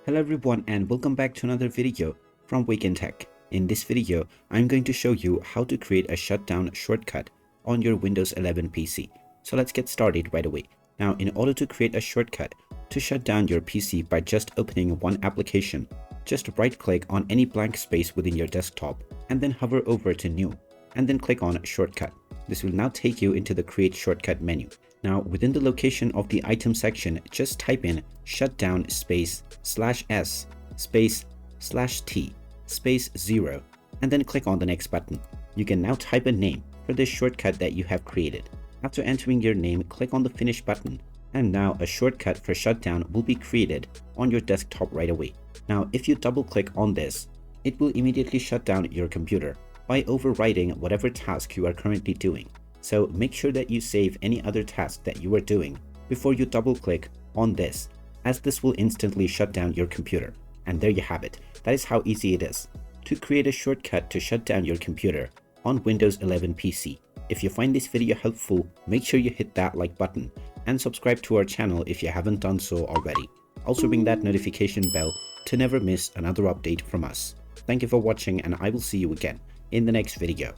Hello everyone and welcome back to another video from Wake&Tech. In this video, I'm going to show you how to create a shutdown shortcut on your Windows 11 PC. So let's get started right away. Now, in order to create a shortcut to shut down your PC by just opening one application, just right-click on any blank space within your desktop and then hover over to New and then click on Shortcut. This will now take you into the Create Shortcut menu. Now, within the location of the item section, just type in shutdown space /s space /t space 0 and then click on the next button. You can now type a name for this shortcut that you have created. After entering your name, click on the Finish button, and now a shortcut for shutdown will be created on your desktop right away. Now, if you double click on this, it will immediately shut down your computer by overriding whatever task you are currently doing. So make sure that you save any other task that you are doing before you double click on this, as this will instantly shut down your computer. And there you have it. That is how easy it is to create a shortcut to shut down your computer on Windows 11 PC. If you find this video helpful, make sure you hit that like button and subscribe to our channel if you haven't done so already. Also ring that notification bell to never miss another update from us. Thank you for watching, and I will see you again in the next video.